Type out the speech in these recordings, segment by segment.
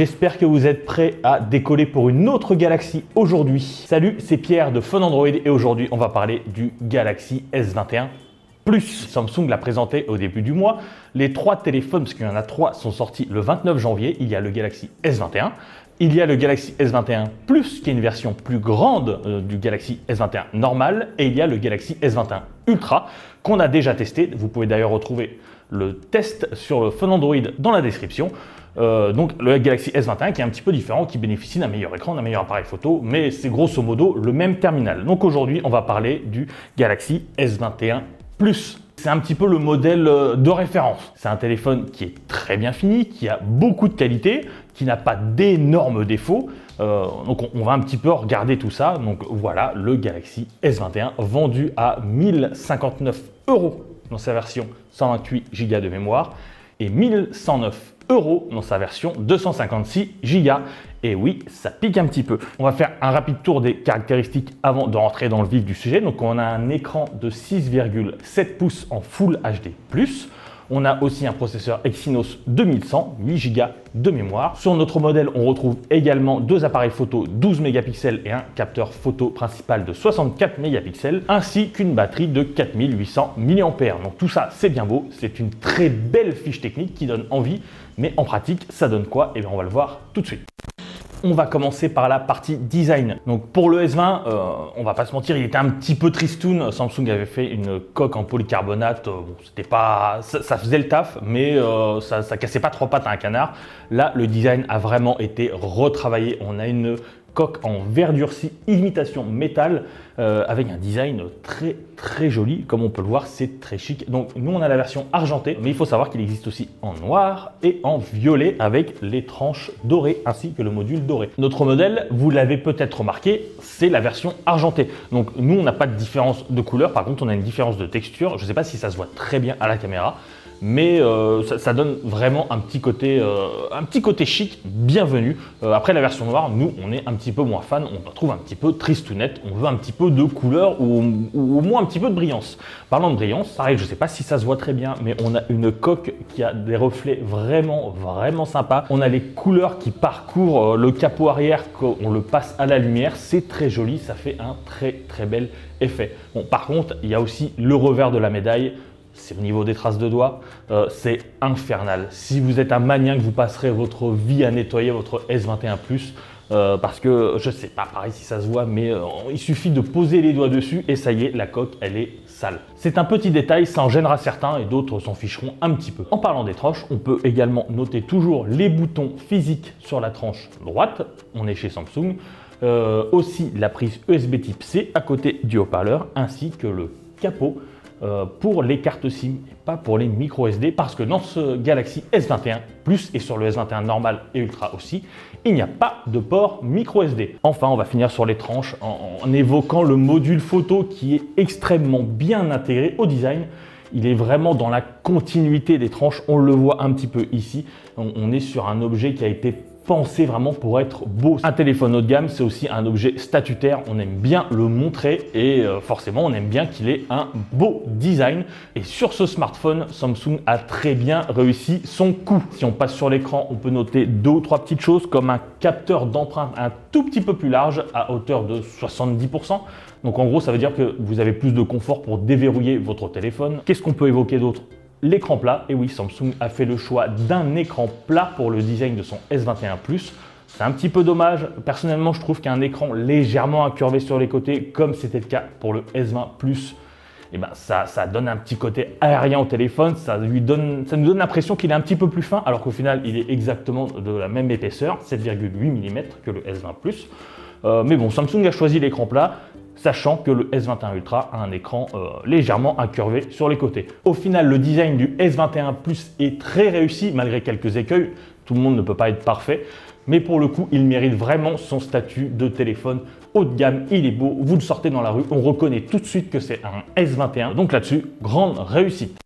J'espère que vous êtes prêts à décoller pour une autre Galaxy aujourd'hui. Salut, c'est Pierre de Fun Android et aujourd'hui on va parler du Galaxy S21 Plus. Samsung l'a présenté au début du mois. Les trois téléphones, parce qu'il y en a trois, sont sortis le 29 janvier. Il y a le Galaxy S21. Il y a le Galaxy S21 Plus, qui est une version plus grande du Galaxy S21 normal. Et il y a le Galaxy S21 Ultra, qu'on a déjà testé. Vous pouvez d'ailleurs retrouver le test sur le Fun Android dans la description. Donc le Galaxy S21 qui est un petit peu différent, qui bénéficie d'un meilleur écran, d'un meilleur appareil photo, mais c'est grosso modo le même terminal. Donc aujourd'hui, on va parler du Galaxy S21 Plus. C'est un petit peu le modèle de référence. C'est un téléphone qui est très bien fini, qui a beaucoup de qualité, qui n'a pas d'énormes défauts. Donc on va un petit peu regarder tout ça. Donc voilà le Galaxy S21 vendu à 1059 € dans sa version 128 Go de mémoire et 1109 € dans sa version 256 Go. Et oui, ça pique un petit peu. On va faire un rapide tour des caractéristiques avant de rentrer dans le vif du sujet. Donc on a un écran de 6,7 pouces en Full HD+. On a aussi un processeur Exynos 2100, 8 Go de mémoire. Sur notre modèle, on retrouve également deux appareils photo 12 mégapixels et un capteur photo principal de 64 mégapixels, ainsi qu'une batterie de 4800 mAh. Donc tout ça, c'est bien beau. C'est une très belle fiche technique qui donne envie, mais en pratique, ça donne quoi? Eh bien, on va le voir tout de suite. On va commencer par la partie design. Donc pour le S20, on va pas se mentir, il était un petit peu tristoun. Samsung avait fait une coque en polycarbonate. Bon, c'était pas, ça faisait le taf, mais ça cassait pas trois pattes à un canard. Là, le design a vraiment été retravaillé. On a une coque en verre durci imitation métal avec un design très joli. Comme on peut le voir, c'est très chic. Donc nous on a la version argentée, mais il faut savoir qu'il existe aussi en noir et en violet avec les tranches dorées ainsi que le module doré. Notre modèle, vous l'avez peut-être remarqué, c'est la version argentée. Donc nous on n'a pas de différence de couleur, par contre on a une différence de texture. Je ne sais pas si ça se voit très bien à la caméra, mais ça donne vraiment un petit côté chic, bienvenu. Après la version noire, nous on est un petit peu moins fan, on la trouve un petit peu tristounette, on veut un petit peu de couleur ou au moins un petit peu de brillance. Parlant de brillance, pareil, je ne sais pas si ça se voit très bien, mais on a une coque qui a des reflets vraiment sympas. On a les couleurs qui parcourent le capot arrière, qu'on le passe à la lumière, c'est très joli, ça fait un très bel effet. Bon, par contre, il y a aussi le revers de la médaille. C'est au niveau des traces de doigts, c'est infernal. Si vous êtes un maniaque, vous passerez votre vie à nettoyer votre S21 Plus parce que je sais pas pareil si ça se voit, mais il suffit de poser les doigts dessus et ça y est, la coque elle est sale. C'est un petit détail, ça en gênera certains et d'autres s'en ficheront un petit peu. En parlant des tranches, on peut également noter toujours les boutons physiques sur la tranche droite. On est chez Samsung. Aussi la prise USB type C à côté du haut-parleur ainsi que le capot pour les cartes SIM et pas pour les micro SD, parce que dans ce Galaxy S21 Plus et sur le S21 normal et Ultra aussi, il n'y a pas de port micro SD. Enfin, on va finir sur les tranches en évoquant le module photo qui est extrêmement bien intégré au design. Il est vraiment dans la continuité des tranches, on le voit un petit peu ici. On est sur un objet qui a été pensé vraiment pour être beau. Un téléphone haut de gamme, c'est aussi un objet statutaire. On aime bien le montrer et forcément, on aime bien qu'il ait un beau design. Et sur ce smartphone, Samsung a très bien réussi son coup. Si on passe sur l'écran, on peut noter deux ou trois petites choses comme un capteur d'empreinte un tout petit peu plus large à hauteur de 70%. Donc en gros, ça veut dire que vous avez plus de confort pour déverrouiller votre téléphone. Qu'est-ce qu'on peut évoquer d'autre? L'écran plat, et oui, Samsung a fait le choix d'un écran plat pour le design de son S21 Plus. C'est un petit peu dommage. Personnellement, je trouve qu'un écran légèrement incurvé sur les côtés, comme c'était le cas pour le S20 Plus, eh ben, ça donne un petit côté aérien au téléphone. Ça nous donne l'impression qu'il est un petit peu plus fin, alors qu'au final, il est exactement de la même épaisseur, 7,8 mm que le S20 Plus. Mais bon, Samsung a choisi l'écran plat, sachant que le S21 Ultra a un écran légèrement incurvé sur les côtés. Au final, le design du S21 Plus est très réussi, malgré quelques écueils. Tout le monde ne peut pas être parfait, mais pour le coup, il mérite vraiment son statut de téléphone haut de gamme. Il est beau, vous le sortez dans la rue, on reconnaît tout de suite que c'est un S21. Donc là-dessus, grande réussite.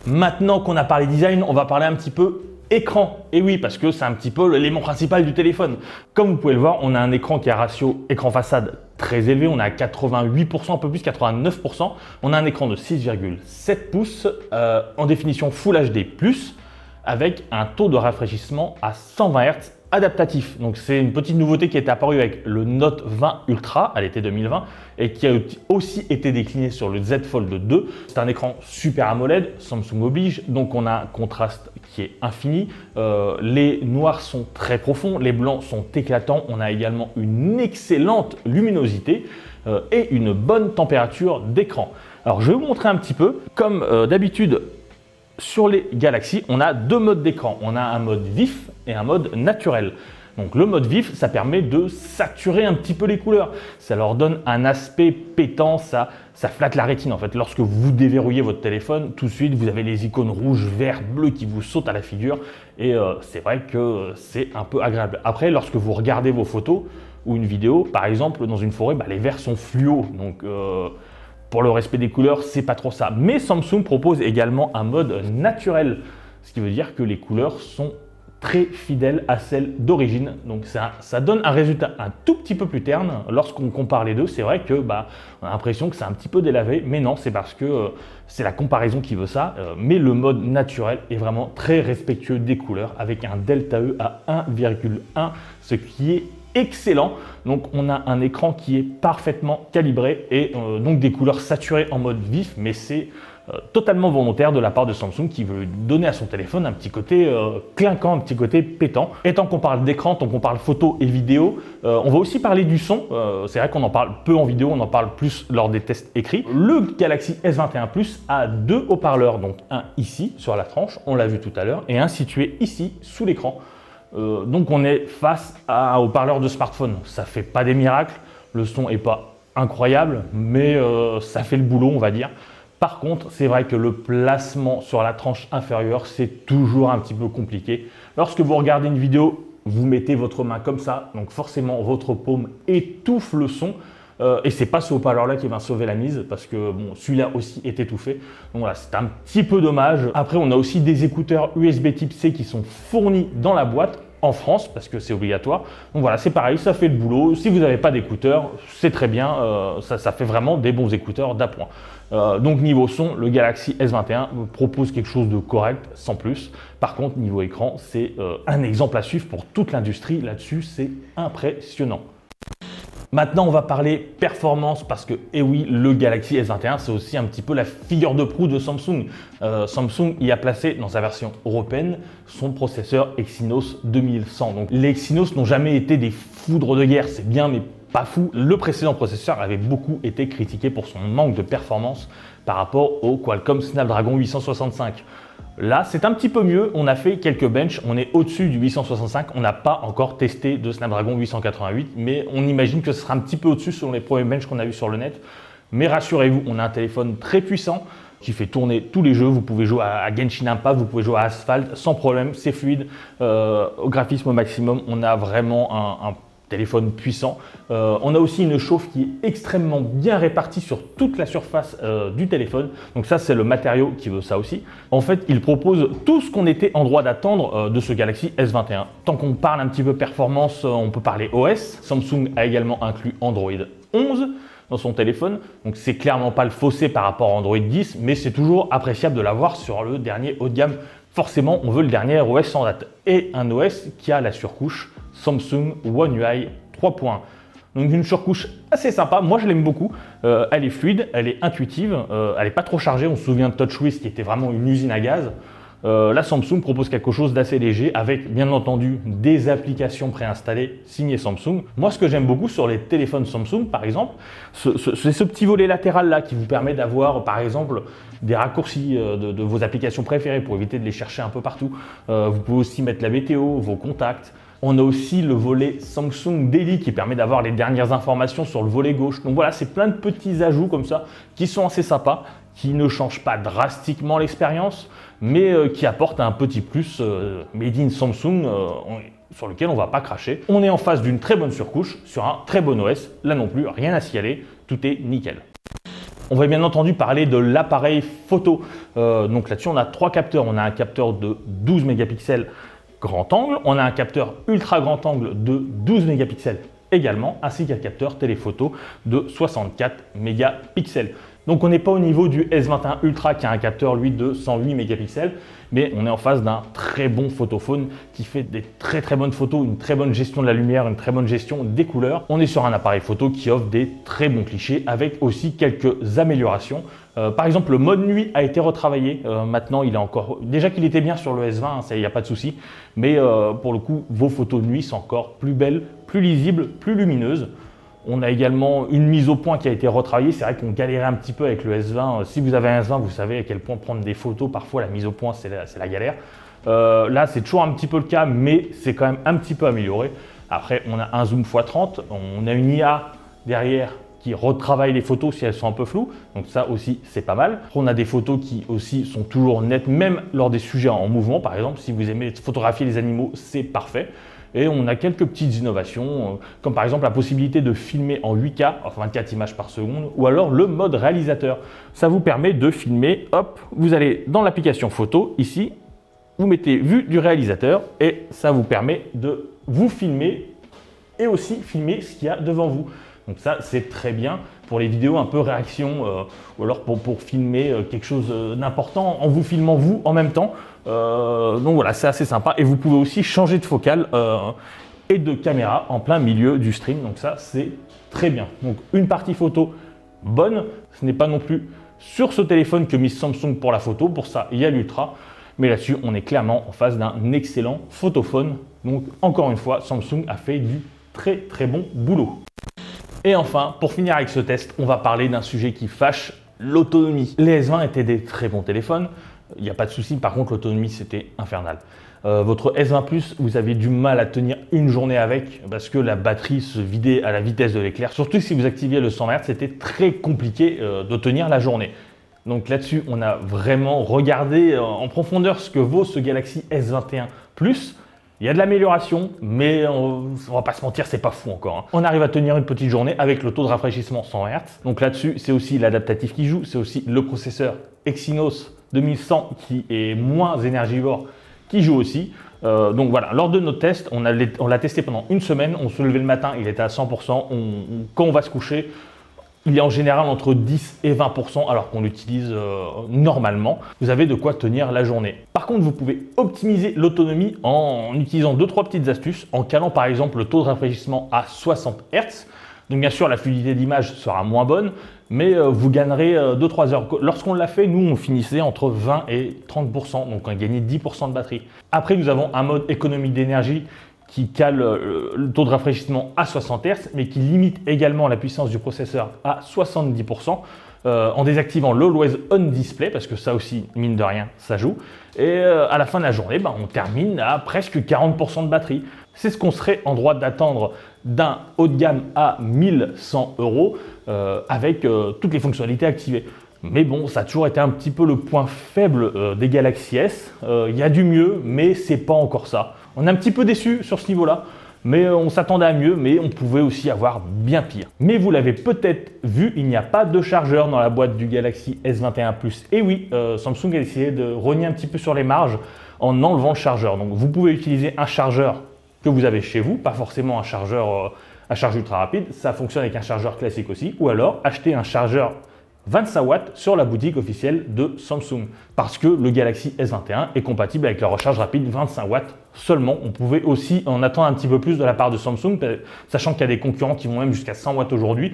Maintenant qu'on a parlé design, on va parler un petit peu écran. Et oui, parce que c'est un petit peu l'élément principal du téléphone. Comme vous pouvez le voir, on a un écran qui a un ratio écran façade très élevé. On a 88%, un peu plus, 89%. On a un écran de 6,7 pouces en définition Full HD+, avec un taux de rafraîchissement à 120 Hz adaptatif. Donc c'est une petite nouveauté qui est apparue avec le Note 20 Ultra à l'été 2020 et qui a aussi été décliné sur le Z Fold 2. C'est un écran Super AMOLED, Samsung oblige, donc on a un contraste qui est infini. Les noirs sont très profonds, les blancs sont éclatants. On a également une excellente luminosité et une bonne température d'écran. Alors je vais vous montrer un petit peu. Comme d'habitude, sur les Galaxy, on a deux modes d'écran. On a un mode vif et un mode naturel. Donc le mode vif, ça permet de saturer un petit peu les couleurs. Ça leur donne un aspect pétant, ça flatte la rétine en fait. Lorsque vous déverrouillez votre téléphone, tout de suite, vous avez les icônes rouge, vert, bleu qui vous sautent à la figure. Et c'est vrai que c'est un peu agréable. Après, lorsque vous regardez vos photos ou une vidéo, par exemple, dans une forêt, les verts sont fluo. Donc pour le respect des couleurs, c'est pas trop ça. Mais Samsung propose également un mode naturel, ce qui veut dire que les couleurs sont très fidèles à celles d'origine. Donc ça donne un résultat un tout petit peu plus terne. Lorsqu'on compare les deux, c'est vrai que on a l'impression que c'est un petit peu délavé, mais non, c'est parce que c'est la comparaison qui veut ça. Mais le mode naturel est vraiment très respectueux des couleurs avec un delta E à 1,1, ce qui est excellent. Donc on a un écran qui est parfaitement calibré et donc des couleurs saturées en mode vif, mais c'est totalement volontaire de la part de Samsung qui veut donner à son téléphone un petit côté clinquant, un petit côté pétant. Et tant qu'on parle d'écran, tant qu'on parle photo et vidéo, on va aussi parler du son. C'est vrai qu'on en parle peu en vidéo, on en parle plus lors des tests écrits. Le Galaxy S21 Plus a deux haut-parleurs, donc un ici sur la tranche, on l'a vu tout à l'heure, et un situé ici sous l'écran. Donc on est face à un haut-parleur de smartphone. Ça fait pas des miracles, le son est pas incroyable, mais ça fait le boulot, on va dire. Par contre, c'est vrai que le placement sur la tranche inférieure, c'est toujours un petit peu compliqué. Lorsque vous regardez une vidéo, vous mettez votre main comme ça, donc forcément votre paume étouffe le son. Et c'est pas ce haut-parleur-là qui va sauver la mise parce que bon, celui-là aussi est étouffé. Donc voilà, c'est un petit peu dommage. Après, on a aussi des écouteurs USB Type C qui sont fournis dans la boîte en France parce que c'est obligatoire. Donc voilà, c'est pareil, ça fait le boulot. Si vous n'avez pas d'écouteurs, c'est très bien. Ça fait vraiment des bons écouteurs d'appoint. Donc niveau son, le Galaxy S21 propose quelque chose de correct, sans plus. Par contre, niveau écran, c'est un exemple à suivre pour toute l'industrie. Là-dessus, c'est impressionnant. Maintenant, on va parler performance parce que, eh oui, le Galaxy S21, c'est aussi un petit peu la figure de proue de Samsung. Samsung y a placé dans sa version européenne son processeur Exynos 2100. Donc, les Exynos n'ont jamais été des foudres de guerre, c'est bien, mais pas fou. Le précédent processeur avait beaucoup été critiqué pour son manque de performance par rapport au Qualcomm Snapdragon 865. Là, c'est un petit peu mieux. On a fait quelques benches. On est au-dessus du 865. On n'a pas encore testé de Snapdragon 888, mais on imagine que ce sera un petit peu au-dessus selon les premiers benches qu'on a vus sur le net. Mais rassurez-vous, on a un téléphone très puissant qui fait tourner tous les jeux. Vous pouvez jouer à Genshin Impact, vous pouvez jouer à Asphalt sans problème. C'est fluide. Au graphisme au maximum, on a vraiment un téléphone puissant. On a aussi une chauffe qui est extrêmement bien répartie sur toute la surface du téléphone. Donc ça, c'est le matériau qui veut ça aussi. En fait, il propose tout ce qu'on était en droit d'attendre de ce Galaxy S21. Tant qu'on parle un petit peu performance, on peut parler OS. Samsung a également inclus Android 11 dans son téléphone. Donc c'est clairement pas le fossé par rapport à Android 10, mais c'est toujours appréciable de l'avoir sur le dernier haut de gamme. Forcément, on veut le dernier OS en date et un OS qui a la surcouche Samsung One UI 3.1. Donc une surcouche assez sympa, moi je l'aime beaucoup. Elle est fluide, elle est intuitive, elle n'est pas trop chargée. On se souvient de TouchWiz qui était vraiment une usine à gaz. Là, Samsung propose quelque chose d'assez léger avec bien entendu des applications préinstallées signées Samsung. Moi, ce que j'aime beaucoup sur les téléphones Samsung, par exemple, c'est ce petit volet latéral là qui vous permet d'avoir par exemple des raccourcis de vos applications préférées pour éviter de les chercher un peu partout. Vous pouvez aussi mettre la météo, vos contacts. On a aussi le volet Samsung Daily qui permet d'avoir les dernières informations sur le volet gauche. Donc voilà, c'est plein de petits ajouts comme ça qui sont assez sympas, qui ne changent pas drastiquement l'expérience, mais qui apportent un petit plus made in Samsung sur lequel on ne va pas cracher. On est en face d'une très bonne surcouche sur un très bon OS. Là non plus, rien à signaler, tout est nickel. On va bien entendu parler de l'appareil photo. Donc là-dessus, on a trois capteurs. On a un capteur de 12 mégapixels grand angle, on a un capteur ultra grand angle de 12 mégapixels également, ainsi qu'un capteur téléphoto de 64 mégapixels. Donc on n'est pas au niveau du S21 Ultra qui a un capteur lui de 108 mégapixels, mais on est en face d'un très bon photophone qui fait des très bonnes photos, une très bonne gestion de la lumière, une très bonne gestion des couleurs. On est sur un appareil photo qui offre des très bons clichés avec aussi quelques améliorations. Par exemple, le mode nuit a été retravaillé. Maintenant, il est encore. Déjà qu'il était bien sur le S20, hein, ça, il n'y a pas de souci. Mais pour le coup, vos photos de nuit sont encore plus belles, plus lisibles, plus lumineuses. On a également une mise au point qui a été retravaillée. C'est vrai qu'on galérait un petit peu avec le S20. Si vous avez un S20, vous savez à quel point prendre des photos, parfois la mise au point, c'est la galère. Là, c'est toujours un petit peu le cas, mais c'est quand même un petit peu amélioré. Après, on a un zoom x30. On a une IA derrière qui retravaille les photos si elles sont un peu floues. Donc ça aussi, c'est pas mal. On a des photos qui aussi sont toujours nettes, même lors des sujets en mouvement. Par exemple, si vous aimez photographier les animaux, c'est parfait. Et on a quelques petites innovations, comme par exemple la possibilité de filmer en 8K, enfin 24 images par seconde, ou alors le mode réalisateur. Ça vous permet de filmer, hop, vous allez dans l'application photo, ici, vous mettez vue du réalisateur, et ça vous permet de vous filmer et aussi filmer ce qu'il y a devant vous. Donc ça, c'est très bien pour les vidéos un peu réaction ou alors pour filmer quelque chose d'important en vous filmant vous en même temps. Donc voilà, c'est assez sympa. Et vous pouvez aussi changer de focale et de caméra en plein milieu du stream. Donc ça, c'est très bien. Donc une partie photo bonne. Ce n'est pas non plus sur ce téléphone que mise Samsung pour la photo. Pour ça, il y a l'Ultra. Mais là-dessus, on est clairement en face d'un excellent photophone. Donc encore une fois, Samsung a fait du très bon boulot. Et enfin, pour finir avec ce test, on va parler d'un sujet qui fâche, l'autonomie. Les S20 étaient des très bons téléphones, il n'y a pas de souci, par contre l'autonomie c'était infernal. Votre S20 Plus, vous avez du mal à tenir une journée avec parce que la batterie se vidait à la vitesse de l'éclair. Surtout si vous activiez le 100 Hz, c'était très compliqué de tenir la journée. Donc là-dessus, on a vraiment regardé en profondeur ce que vaut ce Galaxy S21 Plus. Il y a de l'amélioration, mais on va pas se mentir, c'est pas fou encore. On arrive à tenir une petite journée avec le taux de rafraîchissement 100 Hz. Donc là-dessus, c'est aussi l'adaptatif qui joue, c'est aussi le processeur Exynos 2100 qui est moins énergivore qui joue aussi. Donc voilà, lors de notre test, on l'a testé pendant une semaine. On se levait le matin, il était à 100%. Quand on va se coucher, il est en général entre 10 et 20% alors qu'on l'utilise normalement. Vous avez de quoi tenir la journée. Par contre, vous pouvez optimiser l'autonomie en utilisant 2-3 petites astuces, en calant par exemple le taux de rafraîchissement à 60 Hz. Donc bien sûr, la fluidité d'image sera moins bonne, mais vous gagnerez 2-3 heures. Lorsqu'on l'a fait, nous, on finissait entre 20 et 30%, donc on a gagné 10% de batterie. Après, nous avons un mode économie d'énergie qui cale le taux de rafraîchissement à 60 Hz, mais qui limite également la puissance du processeur à 70%, en désactivant l'Always On Display, parce que ça aussi, mine de rien, ça joue. Et à la fin de la journée, on termine à presque 40% de batterie. C'est ce qu'on serait en droit d'attendre d'un haut de gamme à 1100 € avec toutes les fonctionnalités activées. Mais bon, ça a toujours été un petit peu le point faible des Galaxy S. Il y a du mieux, mais c'est pas encore ça. On est un petit peu déçu sur ce niveau-là, mais on s'attendait à mieux, mais on pouvait aussi avoir bien pire. Mais vous l'avez peut-être vu, il n'y a pas de chargeur dans la boîte du Galaxy S21 Plus. Et oui, Samsung a essayé de rogner un petit peu sur les marges en enlevant le chargeur. Donc vous pouvez utiliser un chargeur que vous avez chez vous, pas forcément un chargeur à charge ultra rapide. Ça fonctionne avec un chargeur classique aussi, ou alors acheter un chargeur 25 watts sur la boutique officielle de Samsung parce que le Galaxy S21 est compatible avec la recharge rapide 25 watts seulement. On pouvait aussi en attendre un petit peu plus de la part de Samsung, sachant qu'il y a des concurrents qui vont même jusqu'à 100 watts aujourd'hui.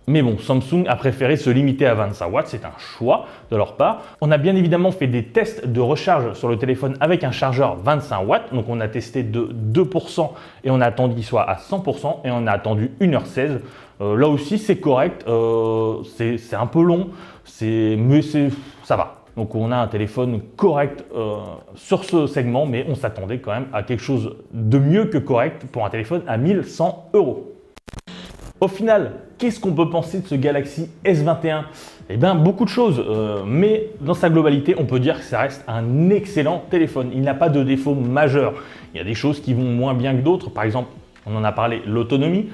Mais bon, Samsung a préféré se limiter à 25 watts, c'est un choix de leur part. On a bien évidemment fait des tests de recharge sur le téléphone avec un chargeur 25 watts. Donc on a testé de 2% et on a attendu qu'il soit à 100% et on a attendu 1h16. Là aussi c'est correct, c'est un peu long, mais ça va. Donc on a un téléphone correct sur ce segment, mais on s'attendait quand même à quelque chose de mieux que correct pour un téléphone à 1100 €. Au final, qu'est-ce qu'on peut penser de ce Galaxy S21? Eh bien, beaucoup de choses, mais dans sa globalité, on peut dire que ça reste un excellent téléphone. Il n'a pas de défaut majeur. Il y a des choses qui vont moins bien que d'autres. Par exemple, on en a parlé, l'autonomie.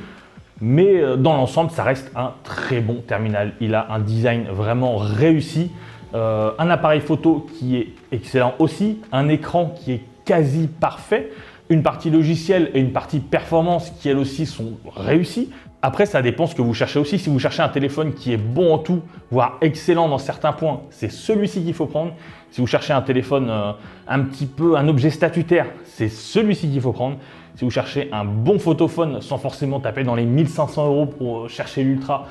Mais dans l'ensemble, ça reste un très bon terminal. Il a un design vraiment réussi, un appareil photo qui est excellent aussi, un écran qui est quasi parfait, une partie logicielle et une partie performance qui elles aussi sont réussies. Après, ça dépend ce que vous cherchez aussi. Si vous cherchez un téléphone qui est bon en tout, voire excellent dans certains points, c'est celui-ci qu'il faut prendre. Si vous cherchez un téléphone un objet statutaire, c'est celui-ci qu'il faut prendre. Si vous cherchez un bon photophone sans forcément taper dans les 1500 € pour chercher l'Ultra,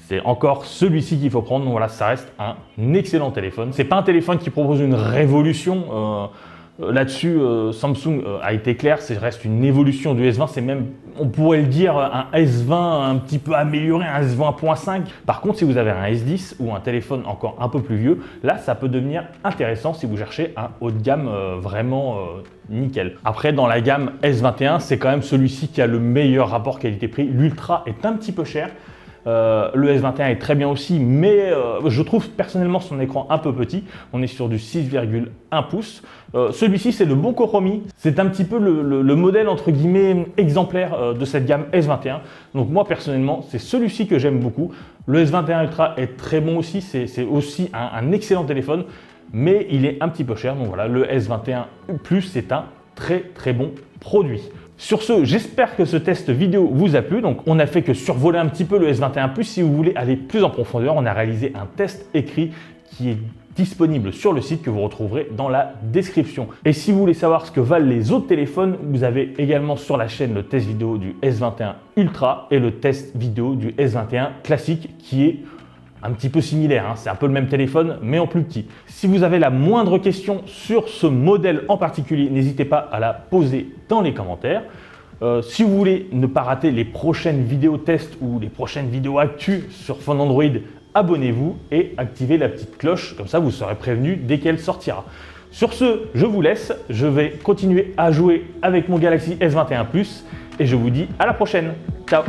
c'est encore celui-ci qu'il faut prendre. Donc voilà, ça reste un excellent téléphone. C'est pas un téléphone qui propose une révolution. Là-dessus, Samsung a été clair, ça reste une évolution du S20, c'est même, on pourrait le dire, un S20 un petit peu amélioré, un S20.5. Par contre, si vous avez un S10 ou un téléphone encore un peu plus vieux, là, ça peut devenir intéressant si vous cherchez un haut de gamme vraiment nickel. Après, dans la gamme S21, c'est quand même celui-ci qui a le meilleur rapport qualité-prix. L'Ultra est un petit peu cher. Le S21 est très bien aussi, mais je trouve personnellement son écran un peu petit. On est sur du 6,1 pouces. Celui-ci, c'est le bon compromis. C'est un petit peu le modèle entre guillemets exemplaire de cette gamme S21. Donc moi personnellement, c'est celui-ci que j'aime beaucoup. Le S21 Ultra est très bon aussi. C'est aussi un excellent téléphone, mais il est un petit peu cher. Donc voilà, le S21 Plus, c'est un très bon produit. Sur ce, j'espère que ce test vidéo vous a plu. Donc, on a fait que survoler un petit peu le S21 Plus. Si vous voulez aller plus en profondeur, on a réalisé un test écrit qui est disponible sur le site que vous retrouverez dans la description. Et si vous voulez savoir ce que valent les autres téléphones, vous avez également sur la chaîne le test vidéo du S21 Ultra et le test vidéo du S21 classique qui est un petit peu similaire, hein. C'est un peu le même téléphone, mais en plus petit. Si vous avez la moindre question sur ce modèle en particulier, n'hésitez pas à la poser dans les commentaires. Si vous voulez ne pas rater les prochaines vidéos tests ou les prochaines vidéos actu sur Phone Android, abonnez-vous et activez la petite cloche, comme ça vous serez prévenu dès qu'elle sortira. Sur ce, je vous laisse, je vais continuer à jouer avec mon Galaxy S21 Plus et je vous dis à la prochaine. Ciao!